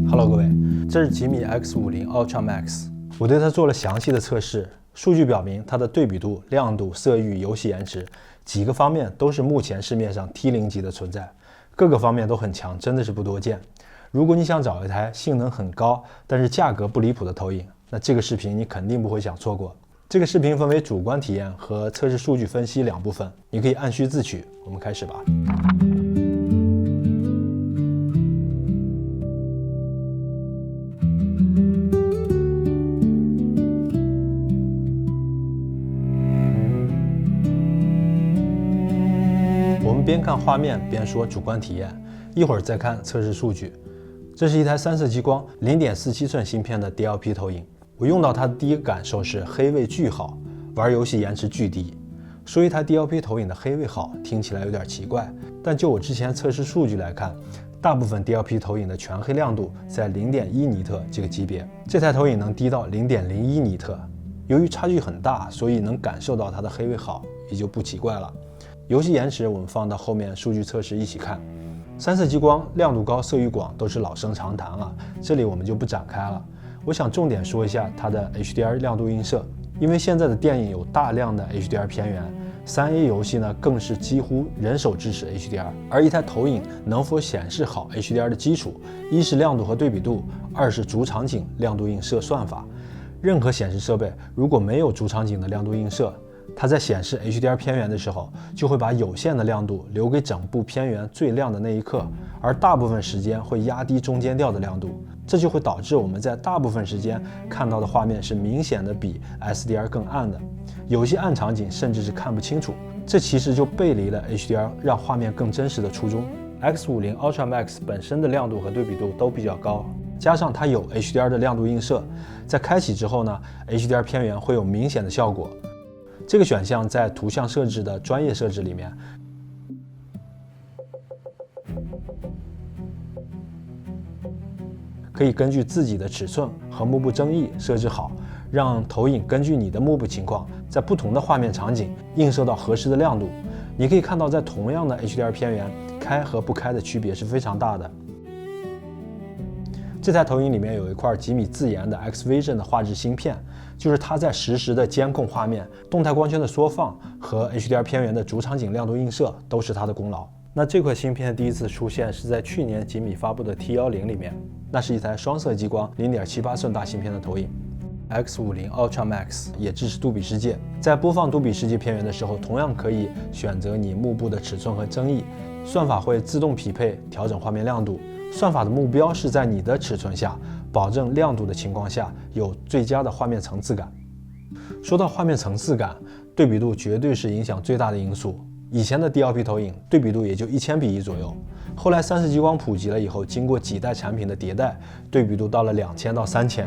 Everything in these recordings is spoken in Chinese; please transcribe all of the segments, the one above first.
Hello， 各位，这是吉米 X50 Ultra Max， 我对它做了详细的测试，数据表明它的对比度、亮度、色域、游戏延迟几个方面都是目前市面上 T0级的存在，各个方面都很强，真的是不多见。如果你想找一台性能很高，但是价格不离谱的投影，那这个视频你肯定不会想错过。这个视频分为主观体验和测试数据分析两部分，你可以按需自取。我们开始吧。我们边看画面边说主观体验，一会儿再看测试数据。这是一台3色激光 0.47 寸芯片的 DLP 投影，我用到它的第一个感受是黑位巨好，玩游戏延迟巨低。说一台 DLP 投影的黑位好，听起来有点奇怪，但就我之前测试数据来看，大部分 DLP 投影的全黑亮度在 0.1 尼特这个级别，这台投影能低到 0.01 尼特。由于差距很大，所以能感受到它的黑位好，也就不奇怪了。游戏延迟我们放到后面数据测试一起看。3色激光亮度高、色域广都是老生常谈了，这里我们就不展开了。我想重点说一下它的 HDR 亮度映射，因为现在的电影有大量的 HDR 片源，3A 游戏呢更是几乎人手支持 HDR， 而一台投影能否显示好 HDR 的基础，一是亮度和对比度，二是主场景亮度映射算法。任何显示设备如果没有主场景的亮度映射，它在显示 HDR 片源的时候，就会把有限的亮度留给整部片源最亮的那一刻，而大部分时间会压低中间调的亮度，这就会导致我们在大部分时间看到的画面是明显的比 SDR 更暗的，有些暗场景甚至是看不清楚，这其实就背离了 HDR 让画面更真实的初衷。X50 Ultra Max 本身的亮度和对比度都比较高，加上它有 HDR 的亮度映射，在开启之后呢 ，HDR 片源会有明显的效果。这个选项在图像设置的专业设置里面，可以根据自己的尺寸和幕布争议设置好，让投影根据你的幕布情况，在不同的画面场景映射到合适的亮度。你可以看到，在同样的 HDR 片源，开和不开的区别是非常大的。这台投影里面有一块吉米自研的 X-Vision 的画质芯片，就是它在实时的监控画面、动态光圈的缩放和 HDR 片源的主场景亮度映射都是它的功劳。那这块芯片第一次出现是在去年吉米发布的 T10里面，那是一台双色激光 0.78 寸大芯片的投影。X50 Ultra Max 也支持杜比世界，在播放杜比世界片源的时候，同样可以选择你幕布的尺寸和争议，算法会自动匹配调整画面亮度。算法的目标是在你的尺寸下，保证亮度的情况下有最佳的画面层次感。说到画面层次感，对比度绝对是影响最大的因素。以前的 DLP 投影对比度也就1000:1左右，后来3色激光普及了以后，经过几代产品的迭代，对比度到了2000到3000。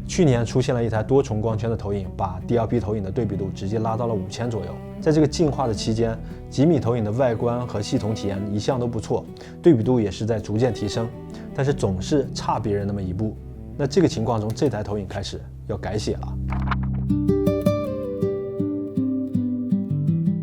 去年出现了一台多重光圈的投影，把 DLP 投影的对比度直接拉到了5000左右。在这个进化的期间，吉米投影的外观和系统体验一向都不错，对比度也是在逐渐提升，但是总是差别人那么一步。那这个情况中，这台投影开始要改写了。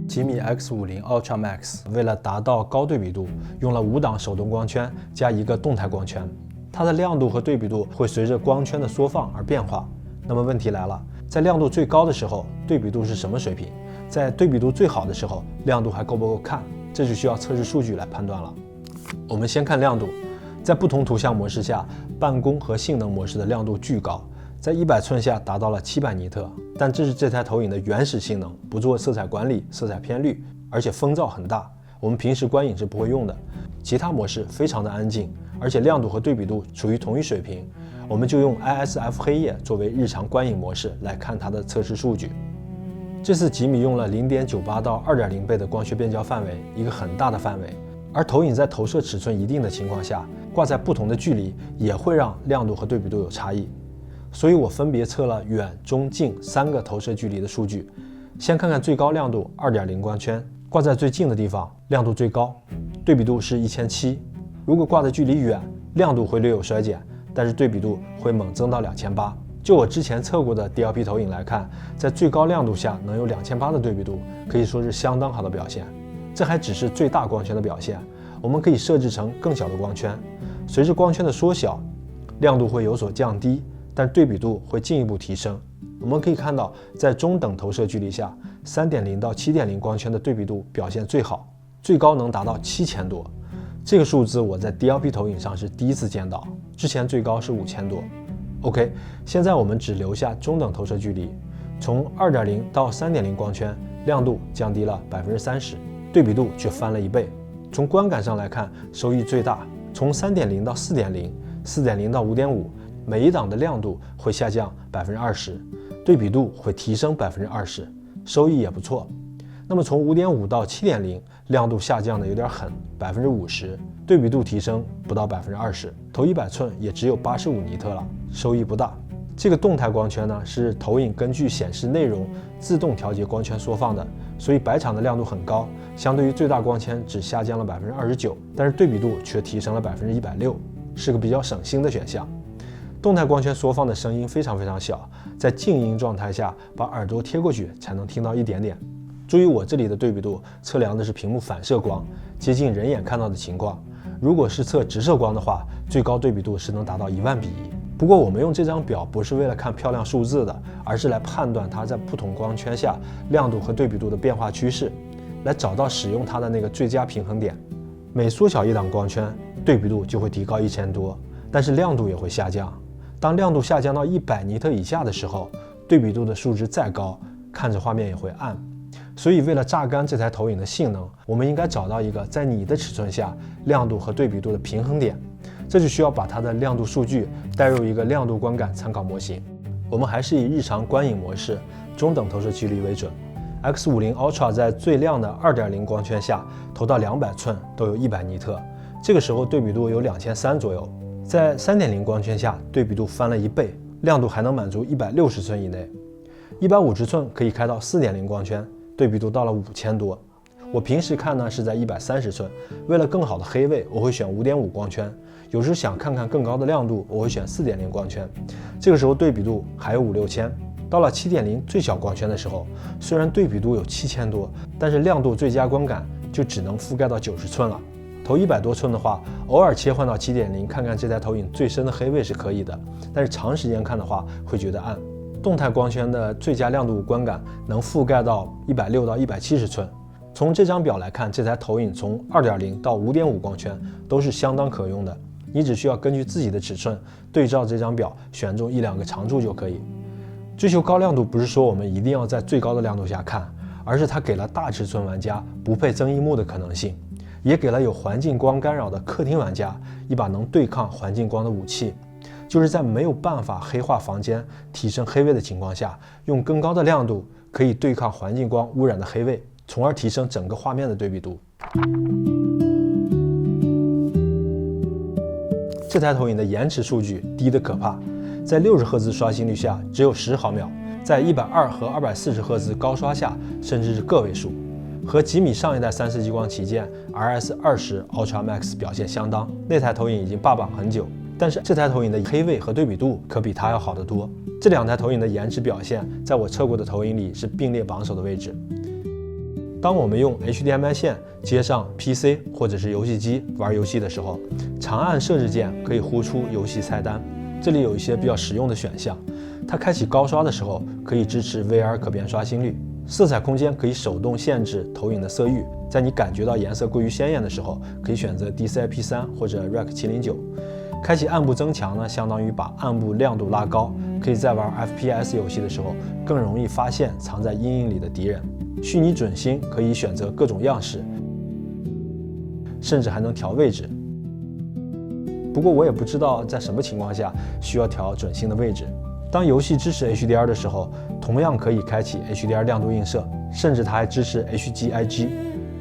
吉米 X50 Ultra Max 为了达到高对比度，用了5档手动光圈加1个动态光圈，它的亮度和对比度会随着光圈的缩放而变化。那么问题来了，在亮度最高的时候，对比度是什么水平？在对比度最好的时候，亮度还够不够看？这就需要测试数据来判断了。我们先看亮度，在不同图像模式下，办公和性能模式的亮度巨高，在100寸下达到了700尼特，但这是这台投影的原始性能，不做色彩管理、色彩偏绿，而且风噪很大，我们平时观影是不会用的。其他模式非常的安静，而且亮度和对比度处于同一水平，我们就用 ISF 黑夜作为日常观影模式来看它的测试数据。这次吉米用了 0.98 到 2.0 倍的光学变焦范围，一个很大的范围，而投影在投射尺寸一定的情况下，挂在不同的距离也会让亮度和对比度有差异。所以我分别测了远、中、近3个投射距离的数据。先看看最高亮度 2.0 光圈，挂在最近的地方亮度最高，对比度是1700。如果挂的距离远，亮度会略有衰减，但是对比度会猛增到2800。就我之前测过的 DLP 投影来看，在最高亮度下能有2800的对比度，可以说是相当好的表现。这还只是最大光圈的表现，我们可以设置成更小的光圈，随着光圈的缩小，亮度会有所降低，但对比度会进一步提升。我们可以看到，在中等投射距离下 3.0 到 7.0 光圈的对比度表现最好，最高能达到7000多。这个数字我在 DLP 投影上是第一次见到，之前最高是5000多。OK， 现在我们只留下中等投射距离，从 2.0 到 3.0 光圈，亮度降低了 30%， 对比度却翻了1倍。从观感上来看，收益最大。从 3.0 到 4.0、4.0 到 5.5， 每一档的亮度会下降 20%， 对比度会提升 20%， 收益也不错。那么从 5.5 到 7.0， 亮度下降的有点狠 50%， 对比度提升不到 20%， 投100寸也只有85尼特了，收益不大。这个动态光圈呢，是投影根据显示内容自动调节光圈缩放的，所以白场的亮度很高，相对于最大光圈只下降了 29%， 但是对比度却提升了 160%， 是个比较省心的选项。动态光圈缩放的声音非常小，在静音状态下把耳朵贴过去才能听到一点点。注意我这里的对比度测量的是屏幕反射光，接近人眼看到的情况。如果是测直射光的话，最高对比度是能达到10000比1。不过我们用这张表不是为了看漂亮数字的，而是来判断它在不同光圈下亮度和对比度的变化趋势，来找到使用它的那个最佳平衡点。每缩小一档光圈，对比度就会提高1000多，但是亮度也会下降。当亮度下降到100尼特以下的时候，对比度的数值再高，看着画面也会暗。所以为了榨干这台投影的性能，我们应该找到一个在你的尺寸下亮度和对比度的平衡点。这就需要把它的亮度数据带入一个亮度观感参考模型。我们还是以日常观影模式、中等投射距离为准。X50 Ultra 在最亮的 2.0 光圈下投到200寸都有100尼特，这个时候对比度有2300左右。在 3.0 光圈下，对比度翻了1倍，亮度还能满足160寸以内。150寸可以开到 4.0 光圈，对比度到了5000多。我平时看呢是在130寸，为了更好的黑位，我会选 5.5 光圈。有时想看看更高的亮度，我会选 4.0 光圈，这个时候对比度还有5、6000。到了 7.0 最小光圈的时候，虽然对比度有7000多，但是亮度最佳观感就只能覆盖到90寸了。投100多寸的话，偶尔切换到 7.0 看看这台投影最深的黑位是可以的，但是长时间看的话会觉得暗。动态光圈的最佳亮度观感能覆盖到160到170寸。从这张表来看，这台投影从 2.0 到 5.5 光圈都是相当可用的。你只需要根据自己的尺寸对照这张表选中1、2个长处就可以。追求高亮度不是说我们一定要在最高的亮度下看，而是它给了大尺寸玩家不配增益幕的可能性，也给了有环境光干扰的客厅玩家一把能对抗环境光的武器，就是在没有办法黑化房间提升黑位的情况下，用更高的亮度可以对抗环境光污染的黑位，从而提升整个画面的对比度。这台投影的延迟数据低得可怕，在60赫兹刷新率下只有10毫秒，在120和240赫兹高刷下甚至是个位数，和吉米上一代3C激光旗舰 RS20 Ultra Max 表现相当。那台投影已经霸榜很久，但是这台投影的黑位和对比度可比它要好得多。这两台投影的颜值表现，在我测过的投影里是并列榜首的位置。当我们用 HDMI 线接上 PC 或者是游戏机玩游戏的时候，长按设置键可以呼出游戏菜单，这里有一些比较实用的选项。它开启高刷的时候可以支持 VR 可变刷新率，色彩空间可以手动限制投影的色域，在你感觉到颜色过于鲜艳的时候，可以选择 DCI-P3 或者 Rec 709。开启暗部增强呢，相当于把暗部亮度拉高，可以在玩 FPS 游戏的时候更容易发现藏在阴影里的敌人。虚拟准星可以选择各种样式，甚至还能调位置。不过我也不知道在什么情况下需要调准星的位置。当游戏支持 HDR 的时候，同样可以开启 HDR 亮度映射，甚至它还支持 HGIG。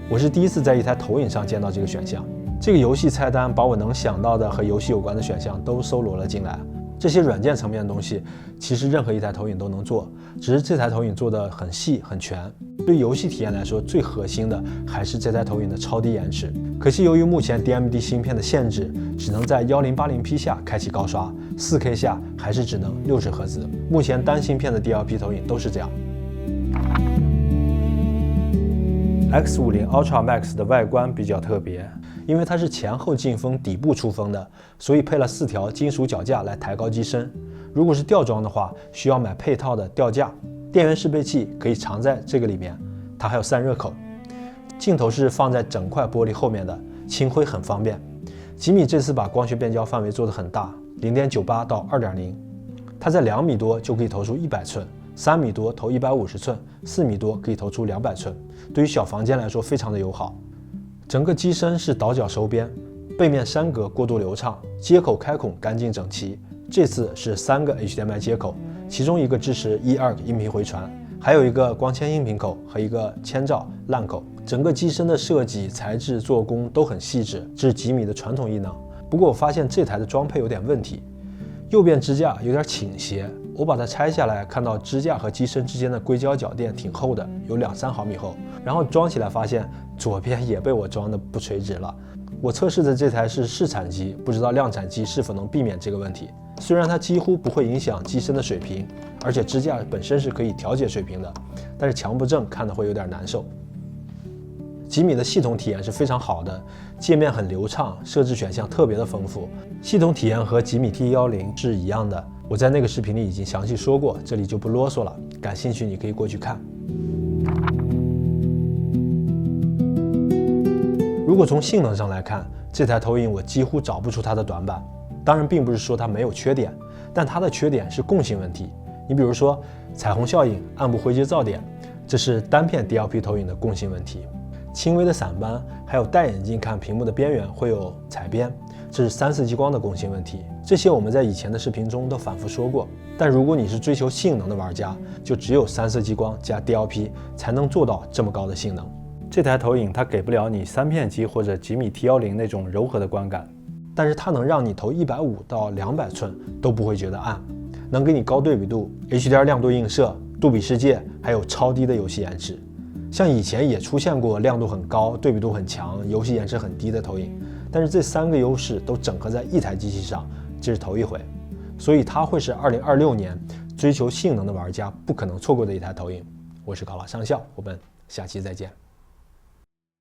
我是第一次在一台投影上见到这个选项。这个游戏菜单把我能想到的和游戏有关的选项都搜罗了进来。这些软件层面的东西，其实任何一台投影都能做，只是这台投影做得很细很全。对游戏体验来说，最核心的还是这台投影的超低延迟。可惜由于目前 DMD 芯片的限制，只能在 1080P 下开启高刷， 4K 下还是只能60赫兹。目前单芯片的 DLP 投影都是这样。X50 Ultra Max 的外观比较特别，因为它是前后进风底部出风的，所以配了4条金属脚架来抬高机身。如果是吊装的话，需要买配套的吊架。电源适配器可以藏在这个里面，它还有散热口。镜头是放在整块玻璃后面的，清灰很方便。吉米这次把光学变焦范围做得很大，0.98到2.0，它在2米多就可以投出100寸，3米多投150寸，4米多可以投出200寸，对于小房间来说非常的友好。整个机身是倒角收边，背面山格过渡流畅，接口开孔干净整齐。这次是3个 HDMI 接口，其中一个支持 1.2 音频回传，还有一个光纤音频口和一个千兆 LAN 口。整个机身的设计、材质、做工都很细致，这是吉米的传统异能。不过我发现这台的装配有点问题，右边支架有点倾斜，我把它拆下来，看到支架和机身之间的硅胶脚垫挺厚的，有2-3毫米厚。然后装起来发现左边也被我装的不垂直了。我测试的这台是试产机，不知道量产机是否能避免这个问题。虽然它几乎不会影响机身的水平，而且支架本身是可以调节水平的，但是强不正看的会有点难受。吉米的系统体验是非常好的，界面很流畅，设置选项特别的丰富。系统体验和吉米 T10是一样的，我在那个视频里已经详细说过，这里就不啰嗦了，感兴趣你可以过去看。如果从性能上来看，这台投影我几乎找不出它的短板。当然并不是说它没有缺点，但它的缺点是共性问题。你比如说彩虹效应、暗部灰阶噪点，这是单片 DLP 投影的共性问题。轻微的散斑，还有戴眼镜看屏幕的边缘会有彩边，这是3、4激光的共性问题。这些我们在以前的视频中都反复说过。但如果你是追求性能的玩家，就只有3、4激光加 DLP 才能做到这么高的性能。这台投影它给不了你3片机或者吉米 T10那种柔和的观感，但是它能让你投150到200寸都不会觉得暗，能给你高对比度、HDR 亮度映射、杜比世界，还有超低的游戏延迟。像以前也出现过亮度很高、对比度很强、游戏延迟很低的投影，但是这3个优势都整合在一台机器上，这是头一回。所以它会是2026年追求性能的玩家不可能错过的一台投影。我是考拉上校，我们下期再见。